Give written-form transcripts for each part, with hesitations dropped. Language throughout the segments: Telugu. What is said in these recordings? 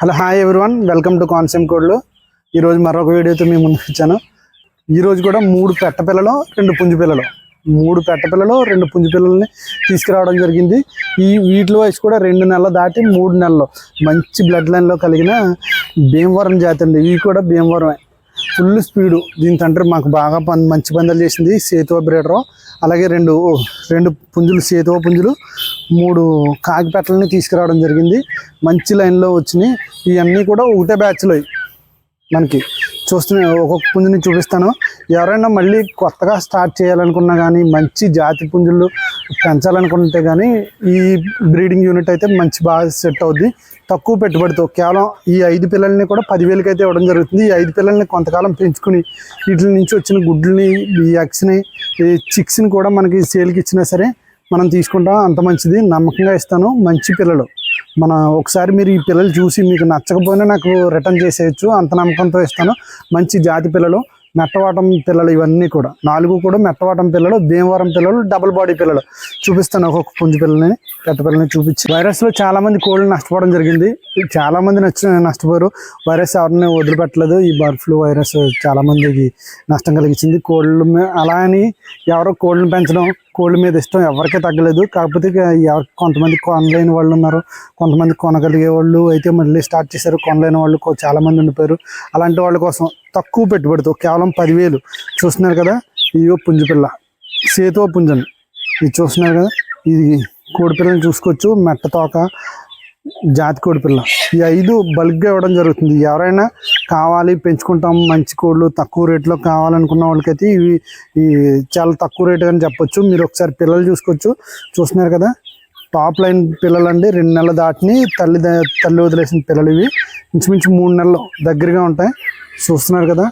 Hello hi everyone, welcome to కాన్సెమ్ కోడ్లు. ఈరోజు మరొక వీడియోతో మేము ముందుకు వచ్చాను. ఈరోజు కూడా 3 పెట్టపిల్లలు 2 పుంజు పిల్లలు 3 పెట్టపిల్లలు 2 పుంజు పిల్లల్ని తీసుకురావడం జరిగింది. వీటిలో వయసు కూడా 2 నెలలు దాటి 3 నెలలు మంచి బ్లడ్ లైన్లో కలిగిన భీమవరం జాతి అండి. ఇవి కూడా భీమవరమే, ఫుల్ స్పీడు. దీని తండ్రి మాకు బాగా మంచి పందాలు చేసింది. సేతువ బ్రీడరు, అలాగే రెండు పుంజులు, సేతువ పుంజులు, 3 కాకి పెట్టలని తీసుకురావడం జరిగింది. మంచి లైన్లో వచ్చినాయి. ఇవన్నీ కూడా ఒకటే బ్యాచ్లో మనకి చూస్తున్నా. ఒక్కొక్క పుంజుని చూపిస్తాను. ఎవరైనా మళ్ళీ కొత్తగా స్టార్ట్ చేయాలనుకున్నా కానీ, మంచి జాతి పుంజులు పెంచాలనుకుంటే కానీ ఈ బ్రీడింగ్ యూనిట్ అయితే బాగా సెట్ అవుద్ది. తక్కువ పెట్టుబడితో కేవలం ఈ 5 పిల్లల్ని కూడా 10,000కి అయితే ఇవ్వడం జరుగుతుంది. ఈ 5 పిల్లల్ని కొంతకాలం పెంచుకుని వీటి నుంచి వచ్చిన గుడ్లని, ఈ ఎగ్స్ని, ఈ చిక్స్ని కూడా మనకి సేల్కి ఇచ్చినా సరే మనం తీసుకుంటాం. అంత మంచిది, నమ్మకంగా ఇస్తాను. మంచి పిల్లలు. ఒకసారి మీరు ఈ పిల్లలు చూసి మీకు నచ్చకపోయినా నాకు రిటర్న్ చేసేయచ్చు, అంత నమ్మకంతో ఇస్తాను. మంచి జాతి పిల్లలు, మెట్టవాటం పిల్లలు, ఇవన్నీ కూడా 4 కూడా మెట్టవాటం పిల్లలు, భీమవరం పిల్లలు, డబుల్ బాడీ పిల్లలు. చూపిస్తాను ఒక్కొక్క పుంజు పిల్లల్ని, పెద్ద పిల్లల్ని చూపించి. వైరస్లో చాలామంది కోళ్ళు నష్టపోవడం జరిగింది. చాలామంది నష్టపోయారు. వైరస్ ఎవరిని వదిలిపెట్టలేదు. ఈ బర్డ్ ఫ్లూ వైరస్ చాలామందికి నష్టం కలిగించింది. కోళ్ళు అలా అని ఎవరో కోళ్ళని పెంచడం, కోళ్ళ మీద ఇష్టం ఎవరికీ తగ్గలేదు. కాకపోతే కొంతమంది కొనలేని వాళ్ళు ఉన్నారు, కొంతమంది కొనగలిగే వాళ్ళు అయితే మళ్ళీ స్టార్ట్ చేశారు. కొనలేని వాళ్ళు చాలామంది ఉండిపోయారు. అలాంటి వాళ్ళ కోసం తక్కువ పెట్టుబడితో కేవలం 10,000. చూస్తున్నారు కదా, ఇదిగో పుంజు పిల్ల, సేతువ పుంజని ఇది చూస్తున్నారు కదా. ఇది కోడి పిల్లని చూసుకోవచ్చు, మెట్ట తోక జాతి కోడి పిల్ల. ఈ 5 బల్క్గా ఇవ్వడం జరుగుతుంది. ఎవరైనా కావాలి, పెంచుకుంటాం, మంచి కోళ్ళు తక్కువ రేట్లో కావాలనుకున్న వాళ్ళకైతే ఇవి చాలా తక్కువ రేటు అని చెప్పొచ్చు. మీరు ఒకసారి పిల్లలు చూసుకోవచ్చు. చూస్తున్నారు కదా, టాప్ లైన్ పిల్లలు అండి. 2 నెలలు దాటిని తల్లి వదిలేసిన పిల్లలు. ఇవి ఇంచుమించు 3 నెలలు దగ్గరగా ఉంటాయి. చూస్తున్నారు కదా,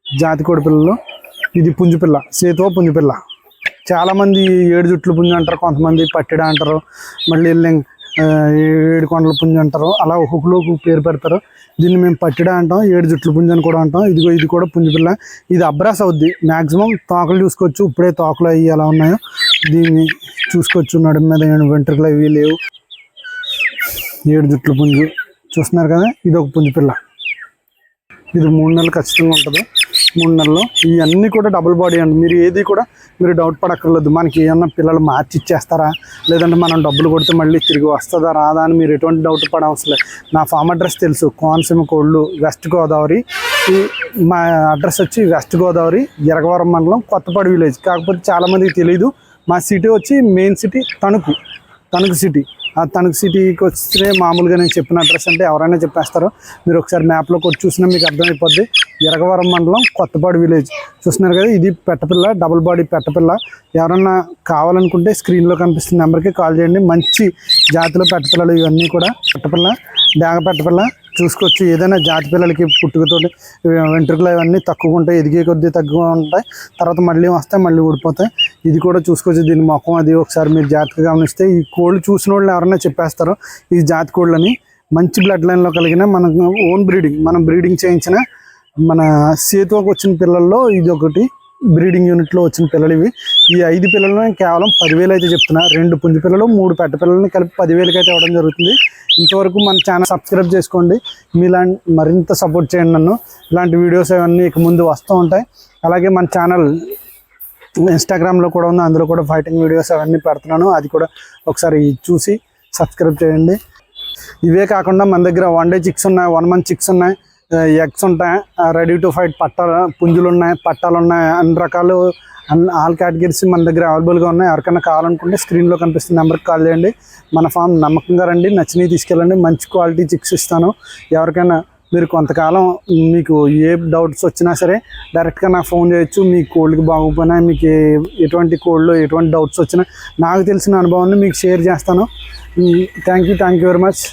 జాతి కోడి పిల్లలు. ఇది పుంజు పిల్ల, సేతువ పుంజు పిల్ల. చాలామంది 7 జుట్లు పుంజు అంటారు, కొంతమంది పట్టిడ అంటారు, మళ్ళీ 7 కొండల పుంజు అంటారు. అలా ఒక్కొక్కరు పేరు పెడతారు. దీన్ని మేము పట్టిడ అంటాం, 7 జుట్ల పుంజు అని కూడా అంటాం. ఇది కూడా పుంజు పిల్ల. ఇది అబ్రాస్ అవుద్ది. మ్యాక్సిమం తోకలు చూసుకోవచ్చు. ఇప్పుడే తోకలు అవి ఎలా ఉన్నాయో దీన్ని చూసుకోవచ్చు. నడుము మీద వెంట్రుకలు అవి లేవు. 7 జుట్ల పుంజు చూస్తున్నారు కదా. ఇది ఒక పుంజు పిల్ల. ఇది 3 నెలలు ఖచ్చితంగా ఉంటుంది. 3 నెలలు. ఇవన్నీ కూడా డబుల్ బాడీ అండి. మీరు డౌట్ పడక్కర్లేదు. మనకి ఏమన్నా పిల్లలు మార్చి ఇచ్చేస్తారా, లేదంటే మనం డబ్బులు కొడితే మళ్ళీ తిరిగి వస్తుందా రాదా అని మీరు ఎటువంటి డౌట్ పడవసలే. నా ఫామ్ అడ్రస్ తెలుసు, కోనసీమ కోళ్ళు, వెస్ట్ గోదావరి. మా అడ్రస్ వచ్చి వెస్ట్ గోదావరి, ఎరగవరం మండలం, కొత్తపాడు విలేజ్. కాకపోతే చాలామందికి తెలియదు. మా సిటీ వచ్చి మెయిన్ సిటీ తణుకు సిటీ. ఆ తణుకు సిటీకి వస్తే మామూలుగా నేను చెప్పిన అడ్రస్ అంటే ఎవరైనా చెప్పేస్తారు. మీరు ఒకసారి మ్యాప్లో కొట్టి చూసినా మీకు అర్థమైపోద్ది. ఎరగవరం మండలం, కొత్తపాడు విలేజ్. చూస్తున్నారు కదా, ఇది పెట్టపిల్ల, డబుల్ బాడీ పెట్టపిల్ల. ఎవరన్నా కావాలనుకుంటే స్క్రీన్లో కనిపిస్తున్న నెంబర్కి కాల్ చేయండి. మంచి జాతిలో పెట్టపిల్లలు ఇవన్నీ కూడా. పెట్టపిల్ల, డేగ పెట్టపిల్ల చూసుకోవచ్చు. ఏదైనా జాతి పిల్లలకి పుట్టుకతోటి వెంట్రుకలు ఇవన్నీ తక్కువ ఉంటాయి, ఎదిగే కొద్దీ తక్కువ ఉంటాయి, తర్వాత మళ్ళీ వస్తాయి, మళ్ళీ ఊడిపోతాయి. ఇది కూడా చూసుకోవచ్చు. దీని ముఖం అది ఒకసారి మీరు జాగ్రత్తగా గమనిస్తే ఈ కోళ్ళు చూసిన వాళ్ళు ఎవరైనా చెప్పేస్తారు ఈ జాతి కోళ్ళని. మంచి బ్లడ్ లైన్లో కలిగిన మన ఓన్ బ్రీడింగ్, మనం బ్రీడింగ్ చేయించిన మన సేతువకు వచ్చిన పిల్లల్లో ఇది ఒకటి బ్రీడింగ్ యూనిట్లో వచ్చిన పిల్లలు ఇవి. ఈ 5 పిల్లలను కేవలం 10,000 అయితే చెప్తున్నా. 2 పుంజు పిల్లలు, 3 పెట్ట పిల్లల్ని కలిపి 10,000కి అయితే ఇవ్వడం జరుగుతుంది. ఇంతవరకు మన ఛానల్ సబ్స్క్రైబ్ చేసుకోండి. మరింత సపోర్ట్ చేయండి నన్ను. ఇలాంటి వీడియోస్ అవన్నీ ఇక ముందు వస్తూ ఉంటాయి. అలాగే మన ఛానల్ ఇన్స్టాగ్రామ్లో కూడా ఉంది, అందులో కూడా ఫైటింగ్ వీడియోస్ అవన్నీ పెడుతున్నాను. అది కూడా ఒకసారి చూసి సబ్స్క్రైబ్ చేయండి. ఇవే కాకుండా మన దగ్గర 1 డే చిక్స్ ఉన్నాయి, 1 మంత్ చిక్స్ ఉన్నాయి, ఎగ్స్ ఉంటాయి, రెడీ టు ఫైట్ పుంజులు ఉన్నాయి, పట్టాలు ఉన్నాయి. అన్ని రకాలు, ఆల్ కేటగిరీస్ మన దగ్గర అవైలబుల్గా ఉన్నాయి. ఎవరికైనా కావాలనుకుంటే స్క్రీన్లో కనిపిస్తున్న నెంబర్కి కాల్ చేయండి. మన ఫామ్ నమ్మకంగా రండి, నచ్చినవి తీసుకెళ్ళండి. మంచి క్వాలిటీ చిక్స్ ఇస్తాను. ఎవరికైనా మీరు కొంతకాలం మీకు ఏ డౌట్స్ వచ్చినా సరే డైరెక్ట్గా నాకు ఫోన్ చేయొచ్చు. మీ కోళ్ళకి బాగోపోయినా, మీకు ఎటువంటి కోళ్ళు ఎటువంటి డౌట్స్ వచ్చినా నాకు తెలిసిన అనుభవాన్ని మీకు షేర్ చేస్తాను. Thank you very much.